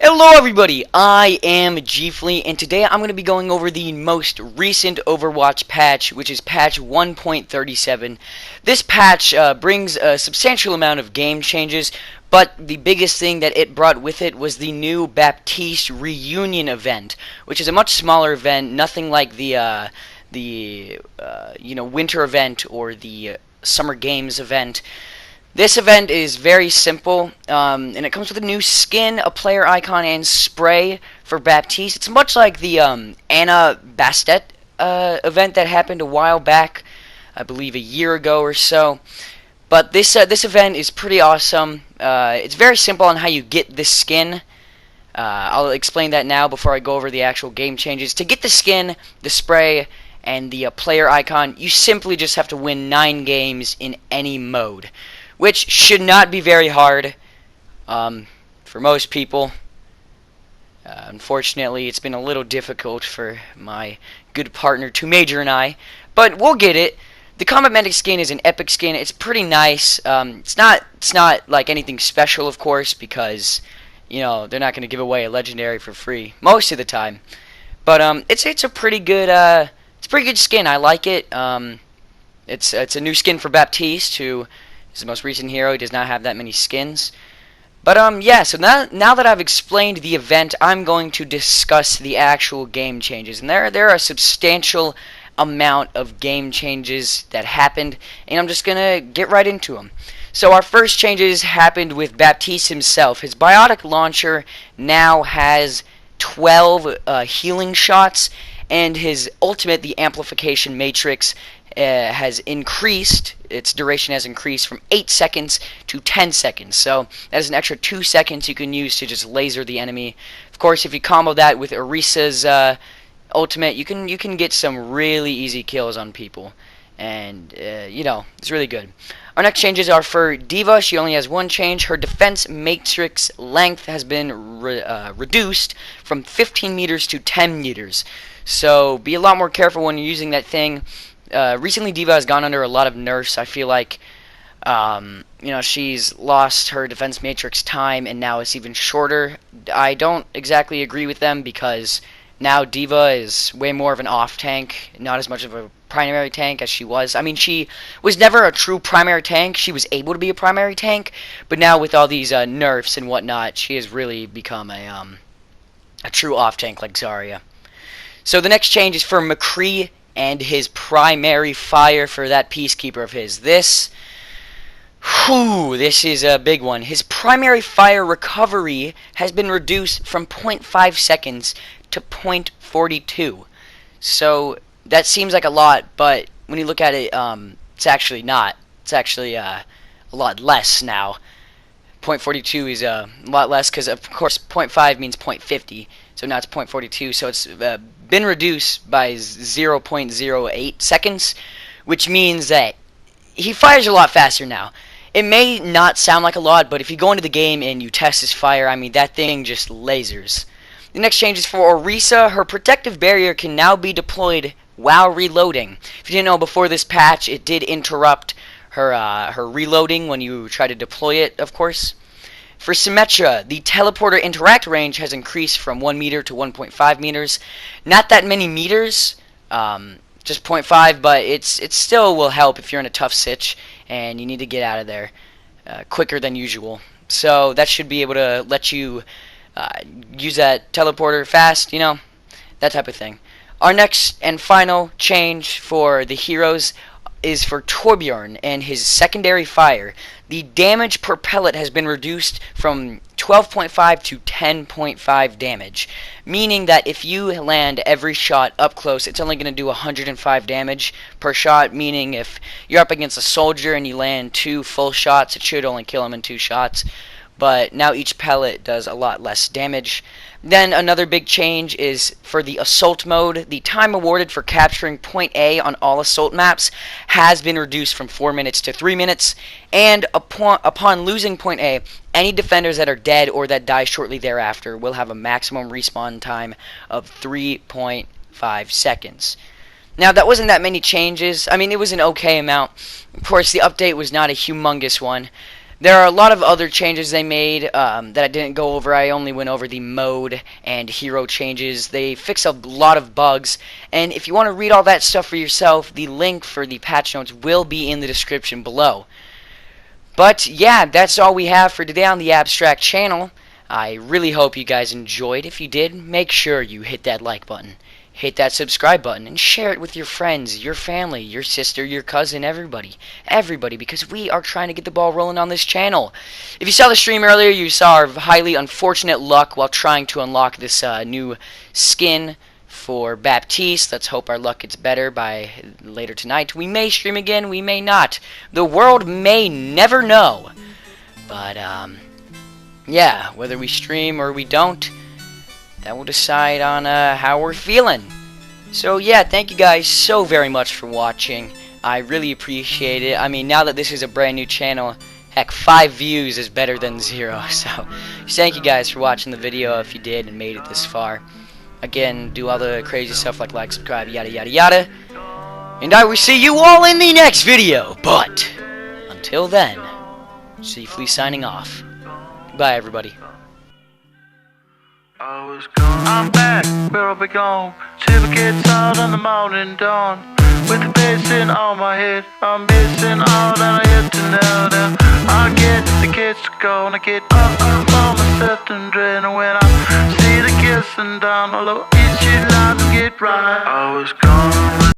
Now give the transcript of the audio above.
Hello everybody, I am Gflee, and today I'm going to be going over the most recent Overwatch patch, which is patch 1.37. This patch brings a substantial amount of game changes, but the biggest thing that it brought with it was the new Baptiste reunion event, which is a much smaller event, nothing like the winter event or the summer games event. This event is very simple, and it comes with a new skin, a player icon, and spray for Baptiste. It's much like the Anna Bastet event that happened a while back, I believe a year ago or so. But this event is pretty awesome. It's very simple on how you get this skin. I'll explain that now before I go over the actual game changes. To get the skin, the spray, and the player icon, you simply just have to win 9 games in any mode, which should not be very hard for most people. Unfortunately, it's been a little difficult for my good partner 2Major and I, but we'll get it. The Combat Medic skin is an epic skin. It's pretty nice. It's not like anything special, of course, because they're not going to give away a legendary for free most of the time. But it's a pretty good skin. I like it. It's a new skin for Baptiste, who is the most recent hero. He does not have that many skins. But yeah, so now that I've explained the event, I'm going to discuss the actual game changes. And there are a substantial amount of game changes that happened, and I'm just gonna get right into them. So our first changes happened with Baptiste himself. His biotic launcher now has 12 healing shots, and his ultimate, the amplification matrix, has increased. Its duration has increased from 8 seconds to 10 seconds. So that is an extra 2 seconds you can use to just laser the enemy. Of course, if you combo that with Orisa's ultimate, you can get some really easy kills on people, and it's really good. Our next changes are for D.Va. She only has one change. Her defense matrix length has been reduced from 15 meters to 10 meters. So be a lot more careful when you're using that thing. Recently, D.Va has gone under a lot of nerfs. I feel like she's lost her defense matrix time, and now it's even shorter. I don't exactly agree with them, because now D.Va is way more of an off tank, not as much of a primary tank as she was. I mean, she was never a true primary tank. She was able to be a primary tank, but now with all these nerfs and whatnot, she has really become a true off tank like Zarya. So the next change is for McCree and his primary fire for that Peacekeeper of his. This is a big one. His primary fire recovery has been reduced from 0.5 seconds to 0.42. So that seems like a lot, but when you look at it, it's actually not. It's actually a lot less now. 0.42 is a lot less, because of course 0.5 means 0.50, so now it's 0.42, so it's been reduced by 0.08 seconds, which means that he fires a lot faster now. It may not sound like a lot, but if you go into the game and you test his fire, I mean, that thing just lasers. The next change is for Orisa. Her protective barrier can now be deployed while reloading. If you didn't know, before this patch, it did interrupt her reloading when you try to deploy it, of course. For Symmetra, the teleporter interact range has increased from 1 meter to 1.5 meters. Not that many meters, just 0.5, but it still will help if you're in a tough sitch and you need to get out of there quicker than usual. So that should be able to let you use that teleporter fast, that type of thing. Our next and final change for the heroes is for Torbjorn and his secondary fire. The damage per pellet has been reduced from 12.5 to 10.5 damage, meaning that if you land every shot up close, it's only going to do 105 damage per shot, meaning if you're up against a soldier and you land 2 full shots, it should only kill him in 2 shots. But now each pellet does a lot less damage. Then another big change is for the assault mode. The time awarded for capturing point A on all assault maps has been reduced from 4 minutes to 3 minutes. And upon losing point A, any defenders that are dead or that die shortly thereafter will have a maximum respawn time of 3.5 seconds. Now, that wasn't that many changes. I mean, it was an okay amount. Of course, the update was not a humongous one. There are a lot of other changes they made that I didn't go over. I only went over the mode and hero changes. They fix a lot of bugs, and if you want to read all that stuff for yourself, the link for the patch notes will be in the description below. But yeah, that's all we have for today on the Abstract channel. I really hope you guys enjoyed. If you did, make sure you hit that like button, hit that subscribe button, and share it with your friends, your family, your sister, your cousin, everybody, because we are trying to get the ball rolling on this channel. If you saw the stream earlier, you saw our highly unfortunate luck while trying to unlock this new skin for Baptiste. Let's hope our luck gets better by later tonight. We may stream again, we may not. The world may never know. But, yeah, whether we stream or we don't, that will decide on how we're feeling. So yeah, thank you guys so very much for watching. I really appreciate it. I mean, now that this is a brand new channel, heck, 5 views is better than 0. So thank you guys for watching the video if you did and made it this far. Again, do all the crazy stuff like, subscribe, yada yada yada. And I will see you all in the next video. But until then, safely signing off. Bye everybody. I'm back where I belong. Silver gets out on the morning dawn. With the bass in on my head, I'm missing all that I have to know now. I get the kids to go and I get up on myself and dread. And when I see the kissing down, I'll itchy like to get right. I was gone.